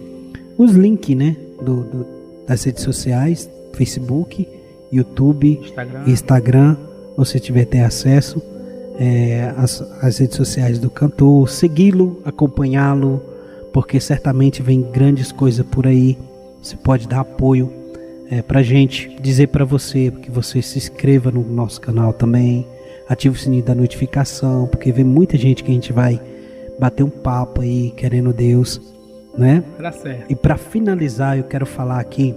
os links, né? Das redes sociais, Facebook, YouTube, Instagram, você tiver ter acesso às redes sociais do cantor, segui-lo, acompanhá-lo, porque certamente vem grandes coisas por aí. Você pode dar apoio pra gente, dizer para você que você se inscreva no nosso canal também, ative o sininho da notificação, porque vem muita gente que a gente vai bater um papo aí, querendo Deus, né? Certo. E para finalizar, eu quero falar aqui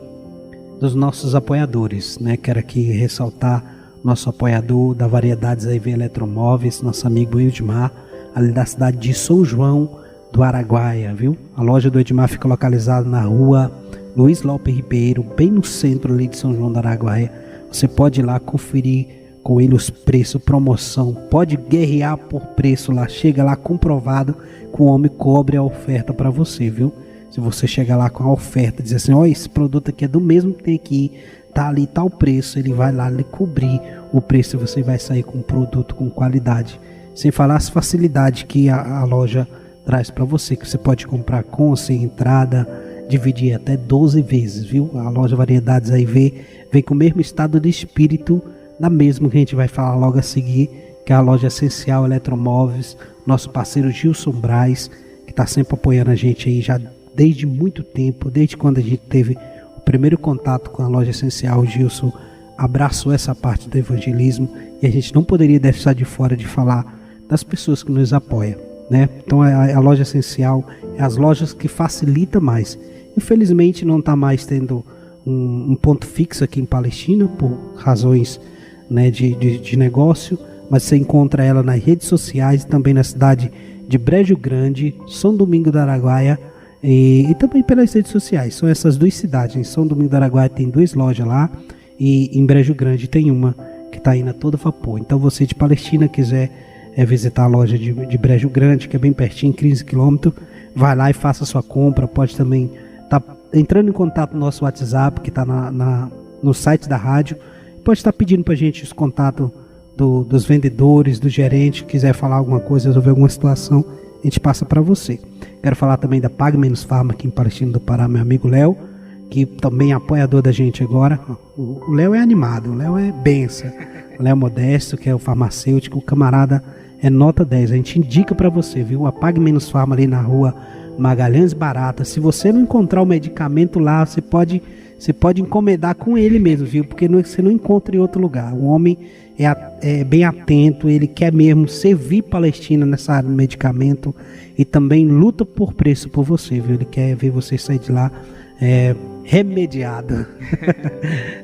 dos nossos apoiadores, né? Quero aqui ressaltar nosso apoiador da Variedades AV Eletromóveis, nosso amigo Edmar, ali da cidade de São João do Araguaia, viu? A loja do Edmar fica localizada na rua Luiz Lopes Ribeiro, bem no centro ali de São João do Araguaia. Você pode ir lá conferir com ele os preços, promoção, pode guerrear por preço lá, chega lá comprovado que o homem cobre a oferta para você, viu? Se você chegar lá com a oferta, dizer assim, ó, esse produto aqui é do mesmo que tem aqui, tá ali tal preço, ele vai lá lhe cobrir o preço e você vai sair com um produto com qualidade. Sem falar as facilidades que a loja traz para você, que você pode comprar com, sem entrada, dividir até 12 vezes, viu? A loja Variedades aí vem com o mesmo estado de espírito da mesma que a gente vai falar logo a seguir, que é a loja Essencial Eletromóveis, nosso parceiro Gilson Braz, que está sempre apoiando a gente aí já desde muito tempo, desde quando a gente teve o primeiro contato com a loja Essencial. O Gilson abraçou essa parte do evangelismo e a gente não poderia deixar de fora de falar das pessoas que nos apoiam, né? Então a loja Essencial é as lojas que facilita mais. Infelizmente não está mais tendo um ponto fixo aqui em Palestina por razões, né, de negócio, mas você encontra ela nas redes sociais, também na cidade de Brejo Grande, São Domingo do Araguaia e também pelas redes sociais. São essas duas cidades. Em São Domingo do Araguaia tem 2 lojas lá e em Brejo Grande tem uma que está indo a todo vapor. Então você de Palestina quiser visitar a loja de Brejo Grande, que é bem pertinho, 15 km, vai lá e faça sua compra. Pode também estar entrando em contato no nosso WhatsApp, que está no site da rádio. Pode estar pedindo para a gente os contatos dos vendedores, do gerente, quiser falar alguma coisa, resolver alguma situação, a gente passa para você. Quero falar também da Pague Menos Farma aqui em Palestina do Pará, meu amigo Léo, que também é apoiador da gente agora. O Léo é animado, o Léo é benção. O Léo Modesto, que é o farmacêutico, o camarada é nota 10. A gente indica para você, viu? A Pague Menos Farma ali na rua Magalhães Barata. Se você não encontrar o medicamento lá, você pode encomendar com ele mesmo, viu? Porque você não encontra em outro lugar. O homem é bem atento, ele quer mesmo servir Palestina nessa área de medicamento e também luta por preço por você, viu? Ele quer ver você sair de lá remediado.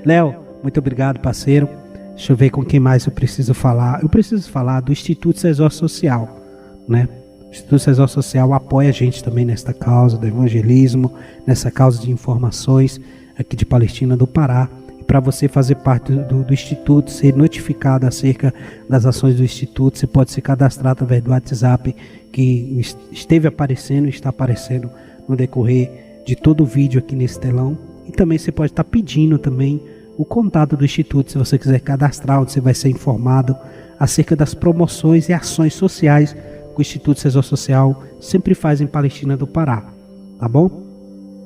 Léo, muito obrigado, parceiro. Deixa eu ver com quem mais eu preciso falar. Eu preciso falar do Instituto Cesar Social, né? O Instituto Cesar Social apoia a gente também nesta causa do evangelismo, nessa causa de informações aqui de Palestina do Pará. E para você fazer parte do Instituto, ser notificado acerca das ações do Instituto, você pode se cadastrar através do WhatsApp que esteve aparecendo e está aparecendo no decorrer de todo o vídeo aqui nesse telão. E também você pode estar pedindo também o contato do Instituto, se você quiser cadastrar, onde você vai ser informado acerca das promoções e ações sociais que o Instituto Cesar Social sempre faz em Palestina do Pará, tá bom?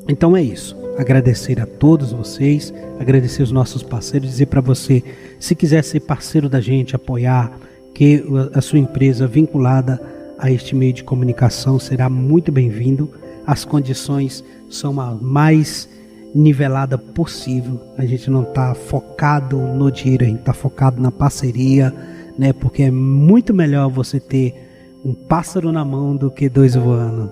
Então é isso, agradecer a todos vocês, agradecer os nossos parceiros, dizer para você, se quiser ser parceiro da gente, apoiar, que a sua empresa vinculada a este meio de comunicação será muito bem-vindo. As condições são as mais nivelada possível. A gente não está focado no dinheiro, a gente está focado na parceria, né? Porque é muito melhor você ter um pássaro na mão do que 2 voando.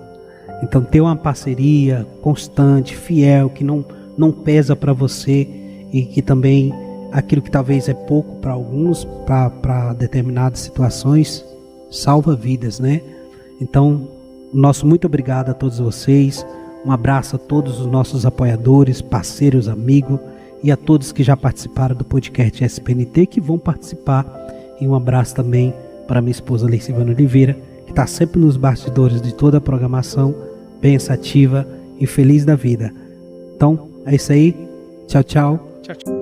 Então ter uma parceria constante, fiel, que não pesa para você e que também aquilo que talvez é pouco para alguns, para determinadas situações, salva vidas, né? Então, nosso muito obrigado a todos vocês. Um abraço a todos os nossos apoiadores, parceiros, amigos e a todos que já participaram do podcast SPNT, que vão participar. E um abraço também para minha esposa Leicivana Oliveira, que está sempre nos bastidores de toda a programação, pensativa e feliz da vida. Então, é isso aí. Tchau, tchau. Tchau, tchau.